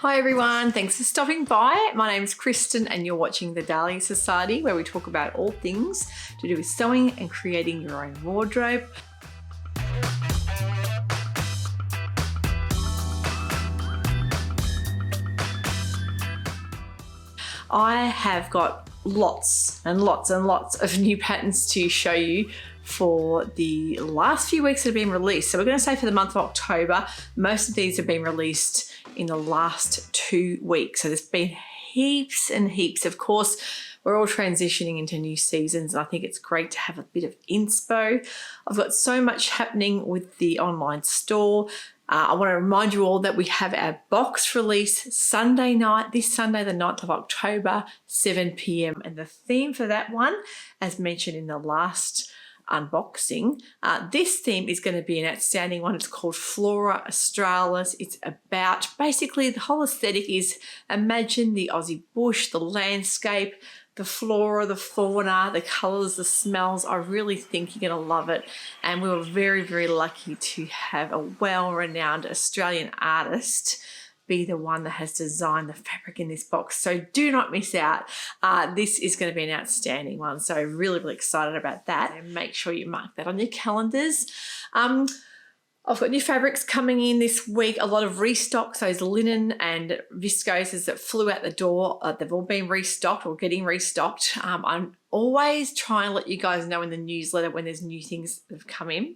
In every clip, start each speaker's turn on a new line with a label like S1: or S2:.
S1: Hi everyone, thanks for stopping by. My name is Kristen and you're watching the Dahlia Sewciety, where we talk about all things to do with sewing and creating your own wardrobe. I have got lots and lots and lots of new patterns to show you for the last few weeks that have been released. So we're going to say for the month of October, most of these have been released in the last 2 weeks. So there's been heaps and heaps. Of course, we're all transitioning into new seasons. I think it's great to have a bit of inspo. I've got so much happening with the online store. I want to remind you all that we have our box release Sunday night, this Sunday, the 9th of October, 7 p.m. And the theme for that one, as mentioned in the last unboxing, this theme is going to be an outstanding one. It's called Flora Australis. It's about, basically the whole aesthetic is, imagine the Aussie bush, the landscape, the flora, the fauna, the colours, the smells. I really think you're going to love it. And we were very, very lucky to have a well-renowned Australian artist be the one that has designed the fabric in this box. So do not miss out. This is going to be an outstanding one. So really, really excited about that. And make sure you mark that on your calendars. I've got new fabrics coming in this week, a lot of restocks, those linen and viscoses that flew out the door. They've all been restocked or getting restocked. I'm always trying to let you guys know in the newsletter when there's new things that have come in.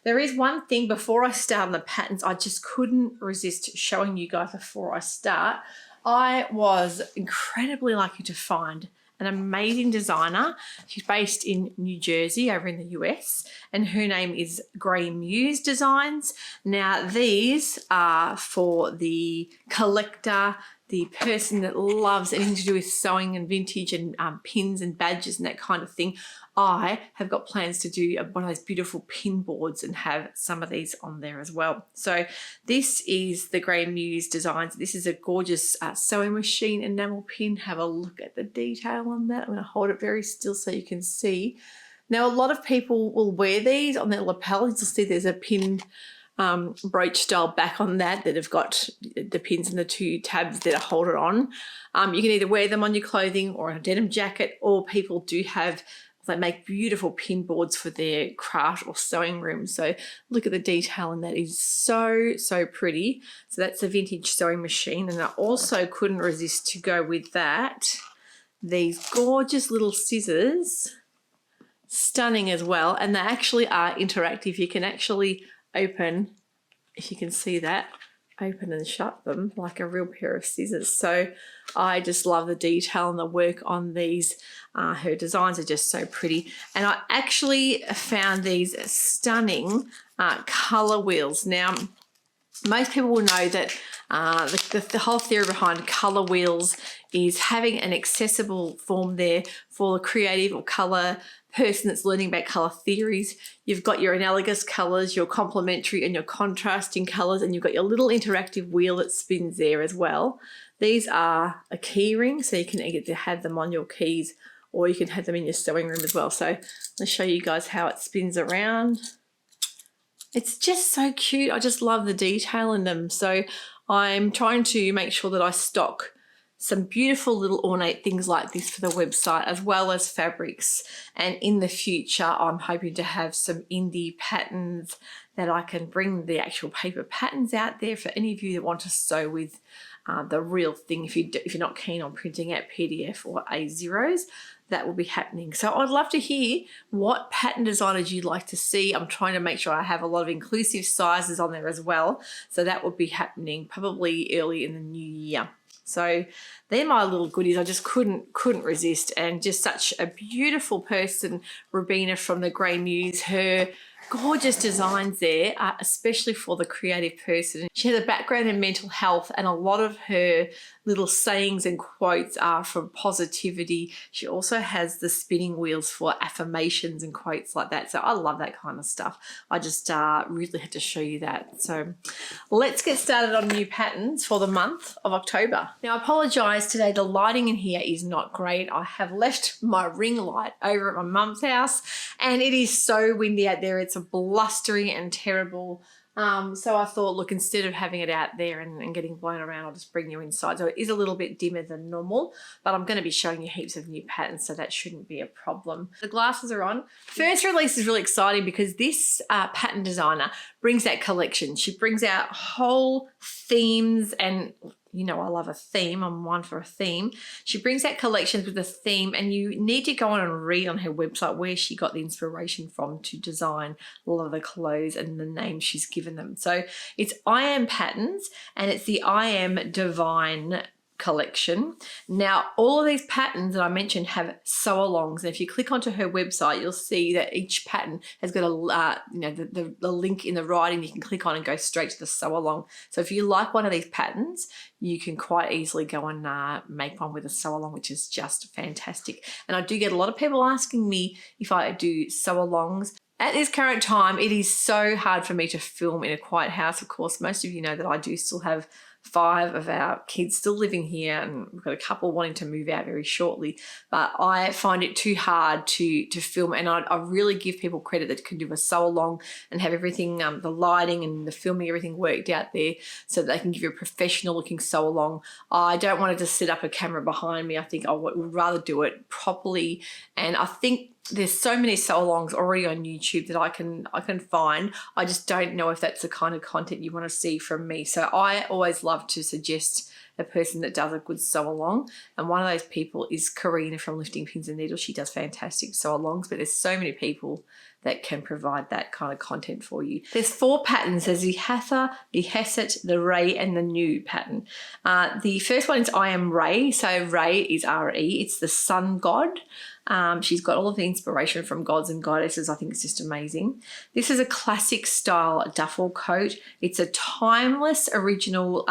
S1: There is one thing before I start on the patterns, I just couldn't resist showing you guys before I start. I was incredibly lucky to find an amazing designer. She's based in New Jersey over in the US, and her name is Muse Designs. Now these are for the collector, the person that loves anything to do with sewing and vintage and pins and badges and that kind of thing. I have got plans to do one of those beautiful pin boards and have some of these on there as well. So this is the Muse Designs. This is a gorgeous sewing machine enamel pin. Have a look at the detail on that. I'm going to hold it very still so you can see. Now a lot of people will wear these on their lapels. You'll see there's a pin brooch style back on that have got the pins and the 2 tabs that hold it on. You can either wear them on your clothing or a denim jacket, or people do have, they make beautiful pin boards for their craft or sewing room. So look at the detail, and that is so, so pretty. So that's a vintage sewing machine. And I also couldn't resist to go with that, these gorgeous little scissors, stunning as well. And they actually are interactive. You can actually open, if you can see that, open and shut them like a real pair of scissors. So I just love the detail and the work on these. Her designs are just so pretty. And I actually found these stunning colour wheels. Now, most people will know that the whole theory behind colour wheels is having an accessible form there for the creative or colour person that's learning about colour theories. You've got your analogous colours, your complementary and your contrasting colours, and you've got your little interactive wheel that spins there as well. These are a key ring, so you can either have them on your keys or you can have them in your sewing room as well. So let's show you guys how it spins around. It's just so cute. I just love the detail in them. So I'm trying to make sure that I stock some beautiful little ornate things like this for the website, as well as fabrics. And in the future, I'm hoping to have some indie patterns that I can bring the actual paper patterns out there for any of you that want to sew with the real thing. If you're not keen on printing out PDF or A0s, that will be happening. So I'd love to hear what pattern designers you'd like to see. I'm trying to make sure I have a lot of inclusive sizes on there as well. So that will be happening probably early in the new year. So they're my little goodies. I just couldn't resist, and just such a beautiful person, Robina from the Muse. Her gorgeous designs there, especially for the creative person. She has a background in mental health, and a lot of her little sayings and quotes are from positivity. She also has the spinning wheels for affirmations and quotes like that. So I love that kind of stuff. I just really had to show you that. So let's get started on new patterns for the month of October. Now, I apologise today, the lighting in here is not great. I have left my ring light over at my mum's house, and it is so windy out there. It's a blustery and terrible So I thought, look, instead of having it out there and getting blown around, I'll just bring you inside. So it is a little bit dimmer than normal, but I'm going to be showing you heaps of new patterns, so that shouldn't be a problem. The glasses are on. First release is really exciting because this pattern designer brings that collection. She brings out whole themes, and you know I love a theme. I'm one for a theme. She brings out collections with a theme, and you need to go on and read on her website where she got the inspiration from to design a lot of the clothes and the names she's given them. So it's I Am Patterns, and it's the I Am Divine collection. Now, all of these patterns that I mentioned have sew-alongs, and if you click onto her website, you'll see that each pattern has got a the link in the writing you can click on and go straight to the sew-along. So if you like one of these patterns, you can quite easily go and make one with a sew-along, which is just fantastic. And I do get a lot of people asking me if I do sew-alongs. At this current time, it is so hard for me to film in a quiet house. Of course, most of you know that I do still have 5 of our kids still living here, and we've got a couple wanting to move out very shortly, but I find it too hard to film, and I really give people credit that can do a sew along and have everything, the lighting and the filming, everything worked out there so that they can give you a professional looking sew along. I don't want to just set up a camera behind me. I think I would rather do it properly, and I think there's so many sew-alongs already on YouTube that I can find. I just don't know if that's the kind of content you want to see from me. So I always love to suggest a person that does a good sew-along, and one of those people is Karina from Lifting Pins and Needles. She does fantastic sew-alongs, but there's so many people that can provide that kind of content for you. There's 4 patterns. There's the Hatha, the Hesed, the Ray, and the New pattern. The first one is I Am Ray. So Ray is R-E. It's the sun god. She's got all of the inspiration from gods and goddesses. I think it's just amazing. This is a classic style duffel coat. It's a timeless original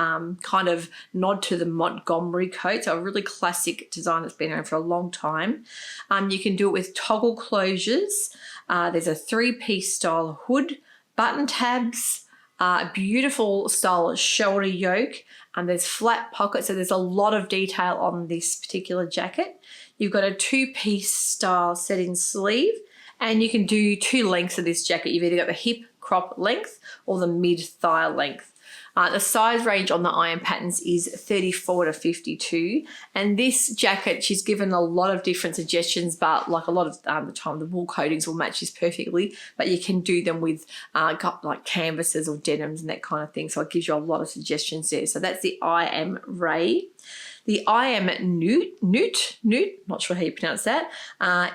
S1: kind of nod to the Montgomery coat. So a really classic design that's been around for a long time. You can do it with toggle closures. There's a 3-piece style hood, button tabs, a beautiful style shoulder yoke, and there's flat pockets. So there's a lot of detail on this particular jacket. You've got a 2-piece style set-in sleeve, and you can do 2 lengths of this jacket. You've either got the hip crop length or the mid-thigh length. The size range on the I Am Patterns is 34 to 52, and this jacket, she's given a lot of different suggestions, but like a lot of the time the wool coatings will match this perfectly, but you can do them with like canvases or denims and that kind of thing, so it gives you a lot of suggestions there. So that's the I Am Ray. The I Am Newt, not sure how you pronounce that,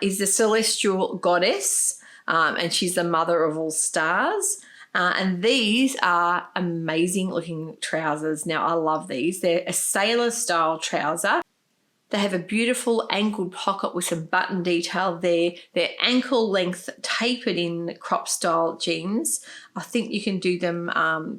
S1: is the celestial goddess, and she's the mother of all stars. And these are amazing looking trousers. Now, I love these. They're a sailor style trouser. They have a beautiful angled pocket with some button detail there. They're ankle length tapered in crop style jeans. I think you can do them,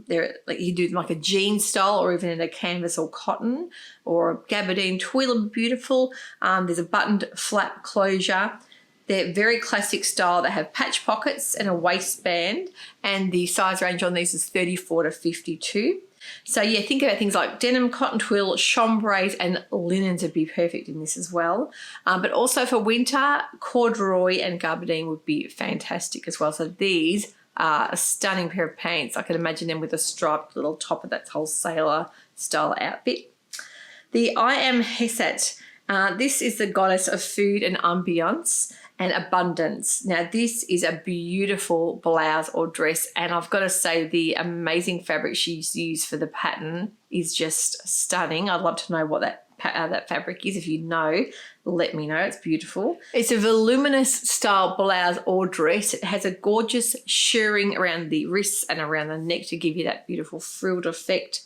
S1: you do them like a jean style or even in a canvas or cotton or a gabardine twill, beautiful. There's a buttoned flap closure. They're very classic style. They have patch pockets and a waistband, and the size range on these is 34 to 52. So yeah, think about things like denim, cotton twill, chambray, and linens would be perfect in this as well. But also for winter, corduroy and gabardine would be fantastic as well. So these are a stunning pair of pants. I can imagine them with a striped little top of that whole sailor style outfit. The I Am Hesed. This is the goddess of food and ambience and abundance. Now, this is a beautiful blouse or dress, and I've got to say the amazing fabric she's used for the pattern is just stunning. I'd love to know what that fabric is. If you know, let me know. It's beautiful. It's a voluminous style blouse or dress. It has a gorgeous shirring around the wrists and around the neck to give you that beautiful frilled effect.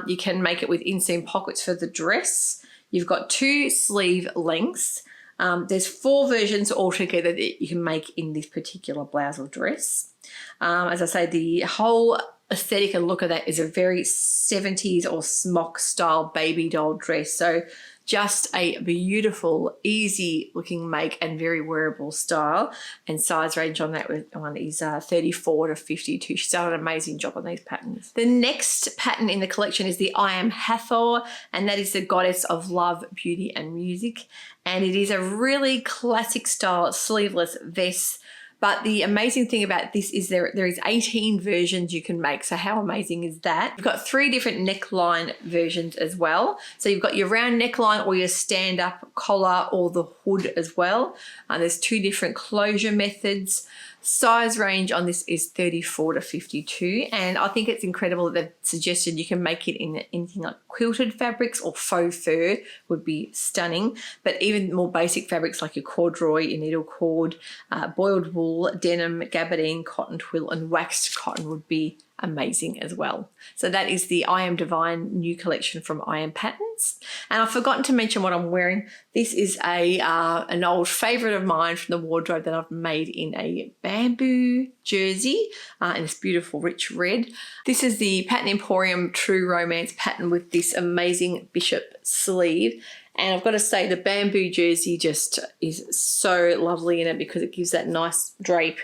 S1: You can make it with inseam pockets for the dress. You've got 2 sleeve lengths. There's 4 versions altogether that you can make in this particular blouse or dress. As I say, the whole aesthetic and look of that is a very 70s or smock style baby doll dress. So just a beautiful, easy looking make and very wearable style. And size range on that one is 34 to 52. She's done an amazing job on these patterns. The next pattern in the collection is the I Am Hathor, and that is the goddess of love, beauty, and music. And it is a really classic style sleeveless vest, But the amazing thing about this is there is 18 versions you can make. So how amazing is that? You've got 3 different neckline versions as well. So you've got your round neckline or your stand-up collar or the hood as well. There's 2 different closure methods. Size range on this is 34 to 52, and I think it's incredible that they've suggested you can make it in anything like quilted fabrics or faux fur would be stunning, but even more basic fabrics like your corduroy, your needle cord, boiled wool, denim, gabardine, cotton twill and waxed cotton would be amazing as well. So that is the I Am Divine new collection from I Am Patterns. And I've forgotten to mention what I'm wearing. This is an old favourite of mine from the wardrobe that I've made in a bamboo jersey in this beautiful rich red. This is the Pattern Emporium True Romance pattern with this amazing bishop sleeve. And I've got to say the bamboo jersey just is so lovely in it because it gives that nice drape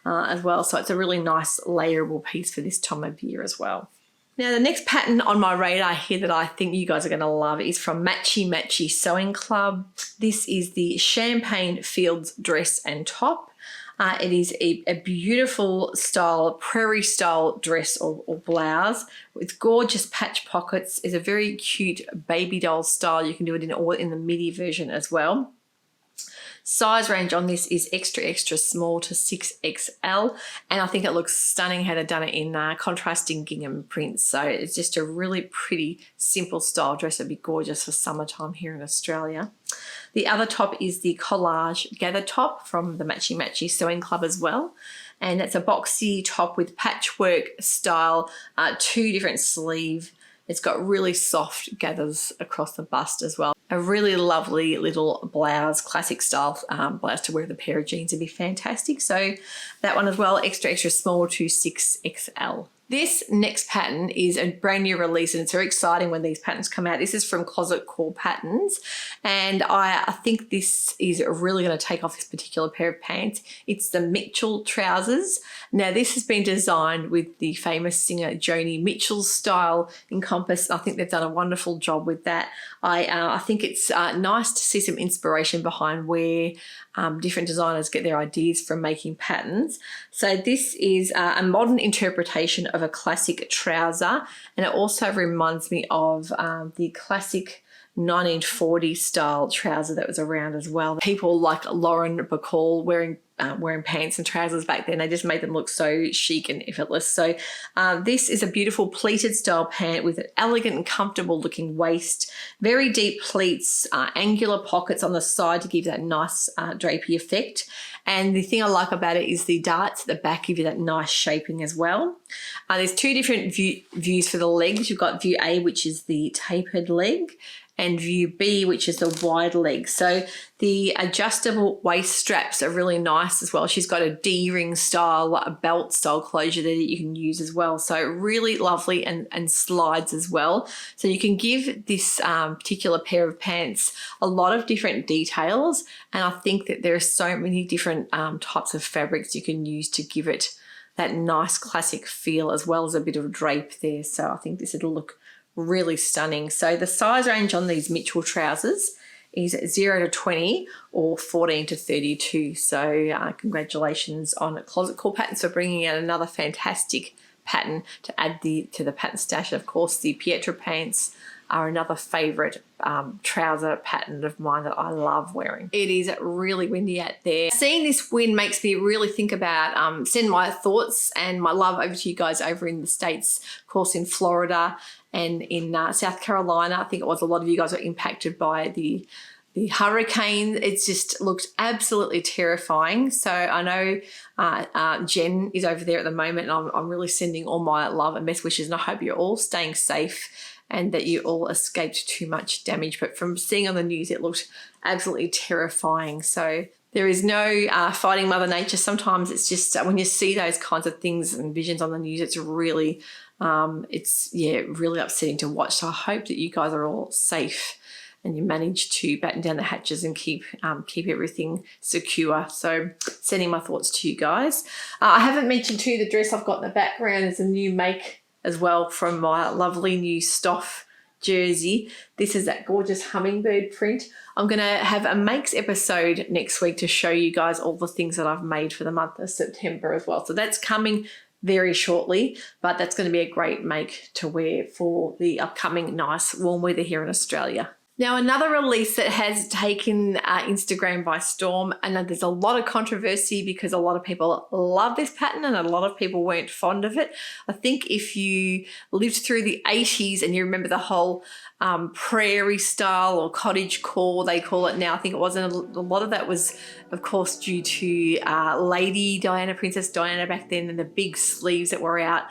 S1: as well. So it's a really nice layerable piece for this time of year as well. Now the next pattern on my radar here that I think you guys are going to love is from Matchy Matchy Sewing Club. This is the Champagne Fields dress and top. It is a beautiful style, Prairie Style dress or blouse with gorgeous patch pockets. It's a very cute baby doll style. You can do it in the midi version as well. Size range on this is extra small to 6XL, and I think it looks stunning how they've done it in contrasting gingham prints. So it's just a really pretty simple style dress. It'd be gorgeous for summertime here in Australia. The other top is the Collage Gather top from the Matchy Matchy Sewing Club as well. And it's a boxy top with patchwork style, 2 different sleeve. It's got really soft gathers across the bust as well. A really lovely little blouse, classic style blouse to wear with a pair of jeans would be fantastic. So that one as well, extra small to 6XL. This next pattern is a brand new release and it's very exciting when these patterns come out. This is from Closet Core Patterns and I think this is really going to take off this particular pair of pants. It's the Mitchell trousers. Now this has been designed with the famous singer Joni Mitchell's style encompassed. I think they've done a wonderful job with that. I think it's nice to see some inspiration behind where different designers get their ideas from making patterns. So this is a modern interpretation of a classic trouser, and it also reminds me of the classic 1940 style trouser that was around as well. People like Lauren Bacall wearing pants and trousers back then, they just made them look so chic and effortless. So this is a beautiful pleated style pant with an elegant and comfortable looking waist, very deep pleats, angular pockets on the side to give that nice drapey effect. And the thing I like about it is the darts at the back give you that nice shaping as well. There's 2 different views for the legs. You've got view A, which is the tapered leg, and view B, which is the wide leg. So the adjustable waist straps are really nice as well. She's got a D-ring style, a belt style closure there that you can use as well. So really lovely and slides as well. So you can give this particular pair of pants a lot of different details. And I think that there are so many different types of fabrics you can use to give it that nice classic feel as well as a bit of drape there. So I think this will look really stunning. So the size range on these Mitchell trousers is 0 to 20 or 14 to 32. So congratulations on Closet Core Patterns for bringing out another fantastic pattern to add to the pattern stash. Of course, the Pietra pants are another favourite trouser pattern of mine that I love wearing. It is really windy out there. Seeing this wind makes me really think about send my thoughts and my love over to you guys over in the States, of course in Florida and in South Carolina. I think it was a lot of you guys were impacted by the hurricane. It just looked absolutely terrifying. So I know Jen is over there at the moment and I'm really sending all my love and best wishes, and I hope you're all staying safe and that you all escaped too much damage. But from seeing on the news, it looked absolutely terrifying. So there is no fighting Mother Nature. Sometimes it's just when you see those kinds of things and visions on the news, it's really, really upsetting to watch. So I hope that you guys are all safe and you manage to batten down the hatches and keep everything secure. So sending my thoughts to you guys. I haven't mentioned too, the dress I've got in the background is a new make as well from my lovely new Stoff jersey. This is that gorgeous hummingbird print. I'm going to have a makes episode next week to show you guys all the things that I've made for the month of September as well. So that's coming very shortly, but that's going to be a great make to wear for the upcoming nice warm weather here in Australia. Now, another release that has taken Instagram by storm, and there's a lot of controversy because a lot of people love this pattern and a lot of people weren't fond of it. I think if you lived through the 80s and you remember the whole Prairie Style or cottage core, they call it now. I think it wasn't a lot of that was, of course, due to Lady Diana, Princess Diana back then, and the big sleeves that were out.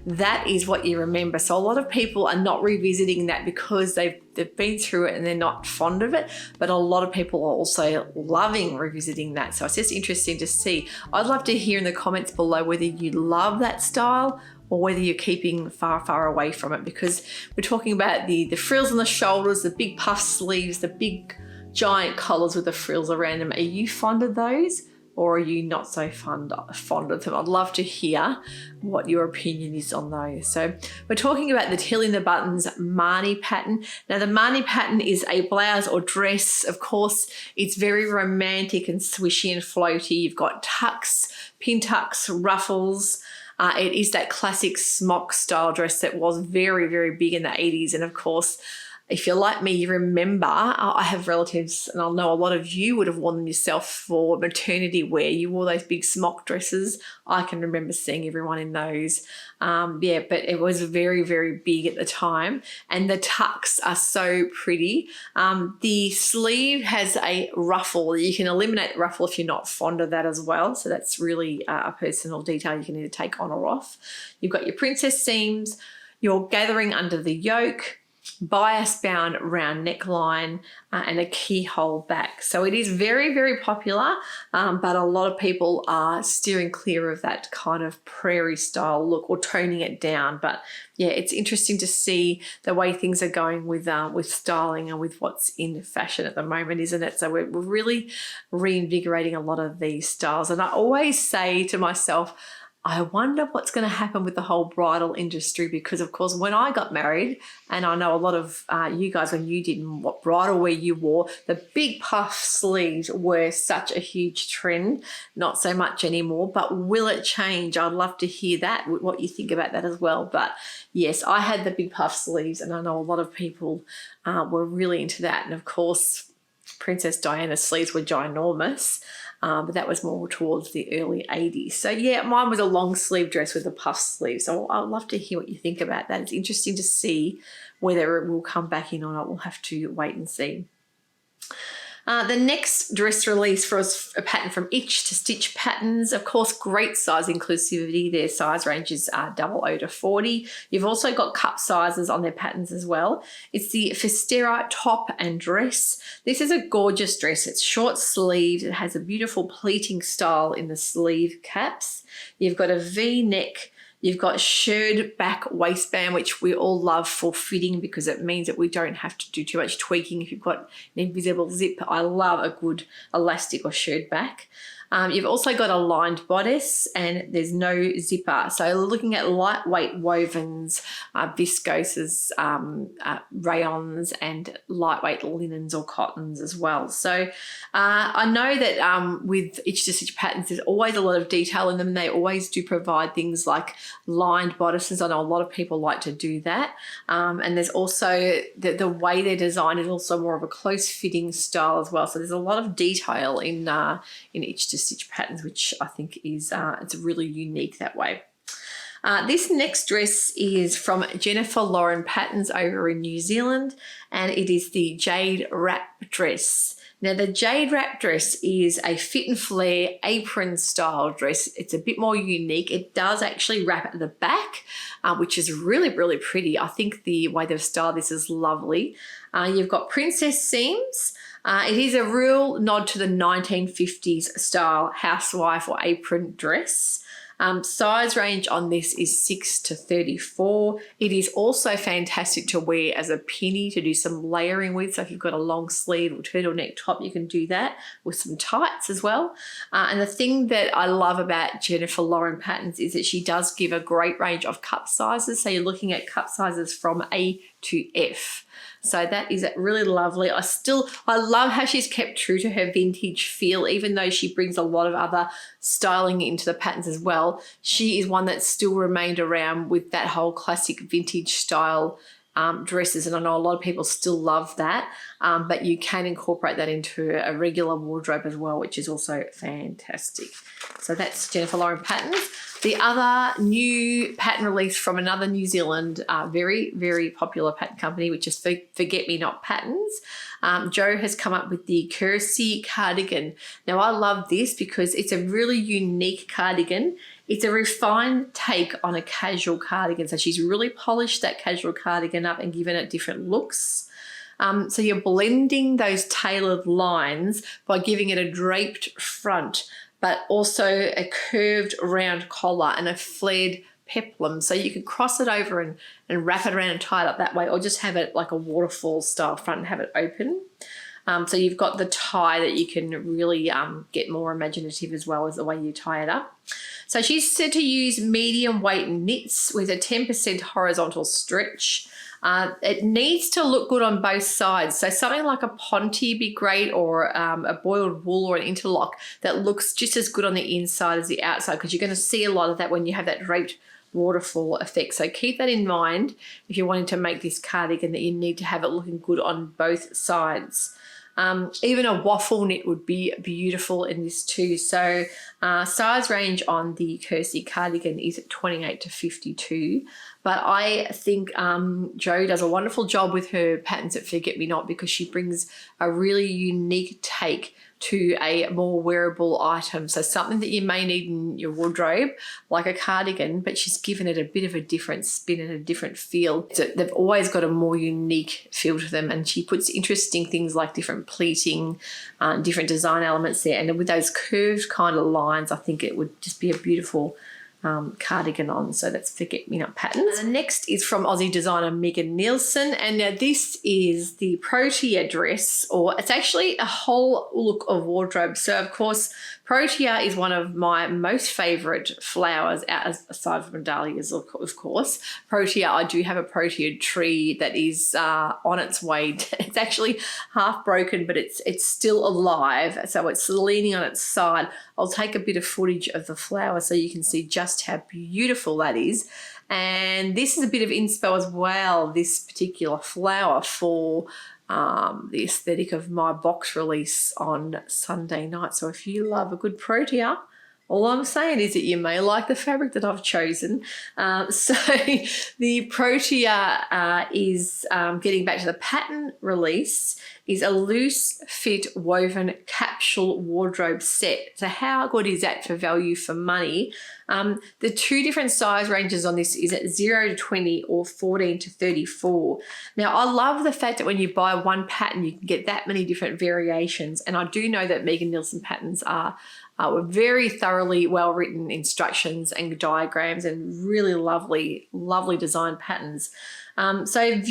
S1: That is what you remember. So a lot of people are not revisiting that because they've been through it and they're not fond of it, but a lot of people are also loving revisiting that. So it's just interesting to see. I'd love to hear in the comments below whether you love that style or whether you're keeping far away from it, because we're talking about the frills on the shoulders, the big puff sleeves, the big giant collars with the frills around them. Are you fond of those? Or are you not so fond of them? I'd love to hear what your opinion is on those. So we're talking about the Till in the Buttons Marni pattern. Now the Marni pattern is a blouse or dress. Of course, it's very romantic and swishy and floaty. You've got tucks, pin tucks, ruffles. It is that classic smock style dress that was very big in the 80s. And of course, if you're like me, you remember, I have relatives, and I'll know a lot of you would have worn them yourself for maternity wear. You wore those big smock dresses. I can remember seeing everyone in those. But it was very big at the time. And the tucks are so pretty. The sleeve has a ruffle. You can eliminate the ruffle if you're not fond of that as well. So that's really a personal detail you can either take on or off. You've got your princess seams, your gathering under the yoke, bias bound round neckline, and a keyhole back. So it is very popular, but a lot of people are steering clear of that kind of prairie style look or toning it down. But yeah, it's interesting to see the way things are going with styling and with what's in fashion at the moment, isn't it? So we're really reinvigorating a lot of these styles. And I always say to myself, I wonder what's going to happen with the whole bridal industry, because of course when I got married, and I know a lot of you guys when you did what bridal wear you wore, the big puff sleeves were such a huge trend. Not so much anymore, but will it change? I'd love to hear that, what you think about that as well. But yes, I had the big puff sleeves, and I know a lot of people were really into that. And of course Princess Diana's sleeves were ginormous. But that was more towards the early 80s. So yeah, mine was a long sleeve dress with a puff sleeve. So I'd love to hear what you think about that. It's interesting to see whether it will come back in or not. We'll have to wait and see. The next dress release for us, a pattern from Itch to Stitch Patterns. Of course, great size inclusivity. Their size ranges are 00 to 40. You've also got cup sizes on their patterns as well. It's the Fistera top and dress. This is a gorgeous dress. It's short sleeved. It has a beautiful pleating style in the sleeve caps. You've got a V-neck. You've got shirred back waistband, which we all love for fitting because it means that we don't have to do too much tweaking if you've got an invisible zip. I love a good elastic or shirred back. You've also got a lined bodice and there's no zipper. So looking at lightweight wovens, viscoses, rayons and lightweight linens or cottons as well. So I know that with Itch to Stitch patterns, there's always a lot of detail in them. They always do provide things like lined bodices. I know a lot of people like to do that. And there's also the way they're designed is also more of a close fitting style as well. So there's a lot of detail in Itch to Stitch patterns, which I think is it's really unique that way. This next dress is from Jennifer Lauren Patterns over in New Zealand, and it is the Jade wrap dress. Now, the Jade wrap dress is a fit and flare apron style dress. It's a bit more unique. It does actually wrap at the back, which is really, really pretty. I think the way they've styled this is lovely. You've got princess seams. It is a real nod to the 1950s style housewife or apron dress. Size range on this is 6 to 34. It is also fantastic to wear as a pinny to do some layering with. So if you've got a long sleeve or turtleneck top, you can do that with some tights as well. And the thing that I love about Jennifer Lauren Patterns is that she does give a great range of cup sizes. So you're looking at cup sizes from A to F. So that is really lovely. I love how she's kept true to her vintage feel, even though she brings a lot of other styling into the patterns as well. She is one that still remained around with that whole classic vintage style dresses, and I know a lot of people still love that, but you can incorporate that into a regular wardrobe as well, which is also fantastic. So that's Jennifer Lauren Patterns. The other new pattern release from another New Zealand very, very popular pattern company, which is Forget Me Not Patterns. Jo has come up with the Kersey cardigan. Now, I love this because it's a really unique cardigan. It's a refined take on a casual cardigan. So she's really polished that casual cardigan up and given it different looks. So you're blending those tailored lines by giving it a draped front, but also a curved round collar and a flared peplum. So you can cross it over and wrap it around and tie it up that way, or just have it like a waterfall style front and have it open. So you've got the tie that you can really get more imaginative as well as the way you tie it up. So she's said to use medium weight knits with a 10% horizontal stretch. It needs to look good on both sides. So something like a ponte be great, or a boiled wool or an interlock that looks just as good on the inside as the outside, because you're going to see a lot of that when you have that draped waterfall effect. So keep that in mind if you're wanting to make this cardigan, that you need to have it looking good on both sides. Even a waffle knit would be beautiful in this too. So size range on the Kersey cardigan is at 28 to 52. But I think Jo does a wonderful job with her patterns at Forget Me Not, because she brings a really unique take to a more wearable item. So something that you may need in your wardrobe, like a cardigan, but she's given it a bit of a different spin and a different feel. So they've always got a more unique feel to them, and she puts interesting things like different pleating, different design elements there. And with those curved kind of lines, I think it would just be a beautiful cardigan on. So that's Forget Me Not Patterns. The next is from Aussie designer Megan Nielsen, and now this is the protea dress, or it's actually a whole look of wardrobe. So of course protea is one of my most favourite flowers, aside from dahlias, of course. Protea, I do have a protea tree that is on its way. It's actually half broken, but it's still alive, so it's leaning on its side. I'll take a bit of footage of the flower so you can see just how beautiful that is. And this is a bit of inspo as well, this particular flower, for the aesthetic of my box release on Sunday night. So if you love a good protea, all I'm saying is that you may like the fabric that I've chosen. So the protea is, getting back to the pattern release, is a loose fit woven capsule wardrobe set. So how good is that for value for money? The two different size ranges on this is at 0 to 20 or 14 to 34. Now, I love the fact that when you buy one pattern, you can get that many different variations. And I do know that Megan Nielsen patterns are very thoroughly well-written instructions and diagrams, and really lovely, lovely design patterns. So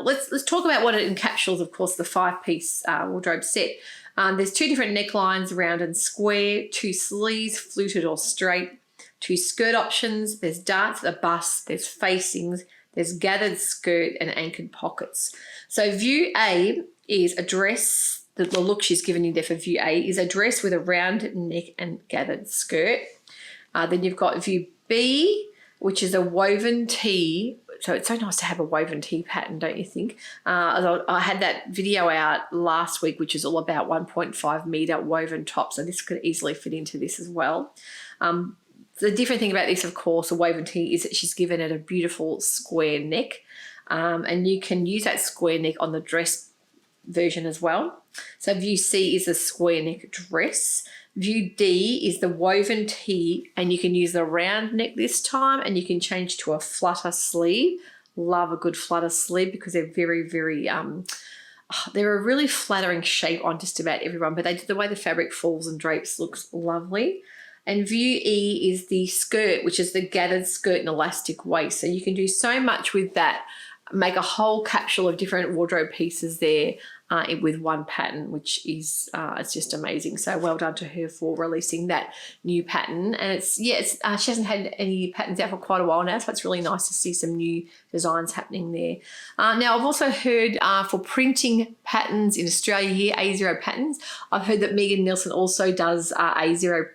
S1: let's talk about what it encapsulates. Of course, the 5-piece wardrobe set. There's 2 different necklines, round and square, 2 sleeves, fluted or straight, 2 skirt options. There's darts at the bust, there's facings, there's gathered skirt and anchored pockets. So view A is a dress. The look she's given you there for view A is a dress with a round neck and gathered skirt. Then you've got view B, which is a woven tee. So it's so nice to have a woven tee pattern, don't you think? I had that video out last week, which is all about 1.5 metre woven tops, and this could easily fit into this as well. The different thing about this, of course, a woven tee, is that she's given it a beautiful square neck, and you can use that square neck on the dress version as well. So view C is a square neck dress. View D is the woven tee, and you can use the round neck this time, and you can change to a flutter sleeve. Love a good flutter sleeve because they're very, very, they're a really flattering shape on just about everyone, but the way the fabric falls and drapes looks lovely. And view E is the skirt, which is the gathered skirt and elastic waist. So you can do so much with that, make a whole capsule of different wardrobe pieces there with one pattern, which is it's just amazing. So well done to her for releasing that new pattern. And she hasn't had any patterns out for quite a while now, so it's really nice to see some new designs happening there. Now I've also heard for printing patterns in Australia here, A0 patterns, I've heard that Megan Nielsen also does A0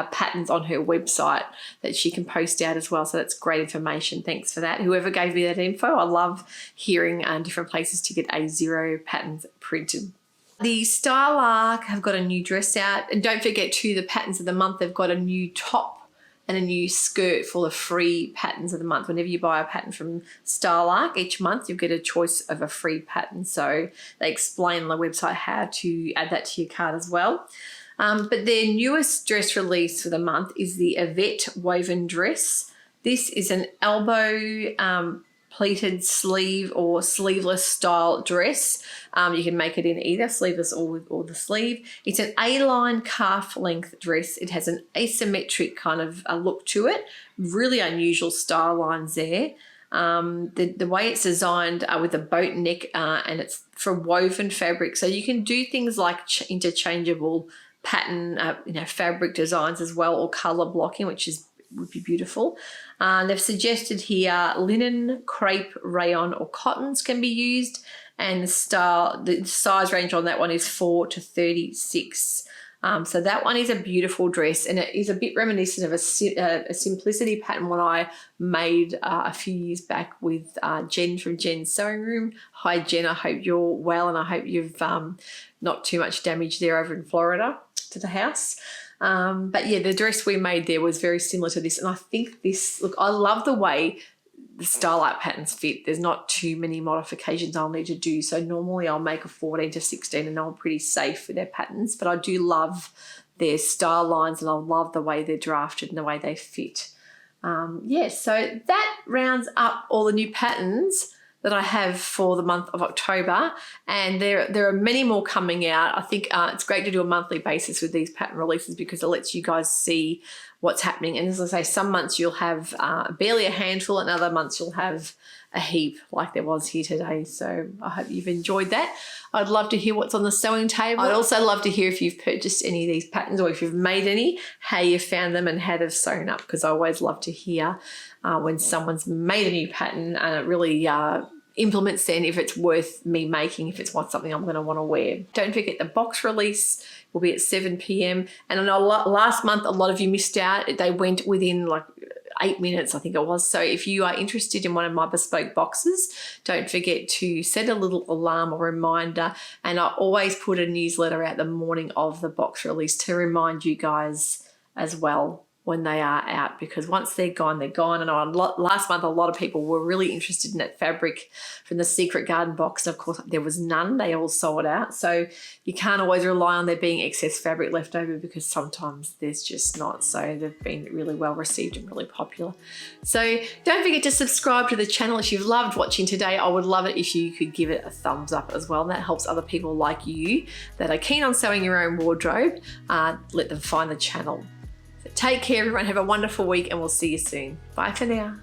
S1: patterns on her website that she can post out as well. So that's great information. Thanks for that. Whoever gave me that info, I love hearing different places to get A0 patterns printed. The Style Arc have got a new dress out, and don't forget too, the patterns of the month, they've got a new top and a new skirt for the free patterns of the month. Whenever you buy a pattern from Style Arc each month, you'll get a choice of a free pattern. So they explain on the website how to add that to your cart as well. But their newest dress release for the month is the Yvette woven dress. This is an elbow pleated sleeve or sleeveless style dress. You can make it in either sleeveless or the sleeve. It's an A-line calf length dress. It has an asymmetric kind of look to it. Really unusual style lines there. The way it's designed with a boat neck and it's from woven fabric. So you can do things like interchangeable pattern, fabric designs as well, or color blocking, which would be beautiful. They've suggested here linen, crepe, rayon, or cottons can be used, and the size range on that one is 4 to 36. So that one is a beautiful dress, and it is a bit reminiscent of a simplicity pattern one I made a few years back with Jen from Jen's Sewing Room. Hi Jen, I hope you're well, and I hope you've not too much damage there over in Florida to the house. But yeah, the dress we made there was very similar to this, and I think this, look, I love the way the Style Arc patterns fit. There's not too many modifications I'll need to do. So normally I'll make a 14 to 16 and I'm pretty safe with their patterns, but I do love their style lines and I love the way they're drafted and the way they fit. So that rounds up all the new patterns that I have for the month of October, and there are many more coming out. I think it's great to do a monthly basis with these pattern releases because it lets you guys see what's happening. And as I say, some months you'll have barely a handful, and other months you'll have a heap like there was here today. So I hope you've enjoyed that. I'd love to hear what's on the sewing table. I'd also love to hear if you've purchased any of these patterns or if you've made any, how you found them and how they've sewn up, because I always love to hear when someone's made a new pattern and it really implements then if it's worth me making, if it's something I'm going to want to wear. Don't forget the box release will be at 7 p.m. And I know last month a lot of you missed out. They went within like 8 minutes, I think it was. So if you are interested in one of my bespoke boxes, don't forget to set a little alarm or reminder. And I always put a newsletter out the morning of the box release to remind you guys as well when they are out, because once they're gone, they're gone. And last month, a lot of people were really interested in that fabric from the Secret Garden box. And of course, there was none. They all sold out. So you can't always rely on there being excess fabric left over, because sometimes there's just not. So they've been really well received and really popular. So don't forget to subscribe to the channel. If you've loved watching today, I would love it if you could give it a thumbs up as well. And that helps other people like you that are keen on sewing your own wardrobe, let them find the channel. So take care, everyone. Have a wonderful week, and we'll see you soon. Bye for now.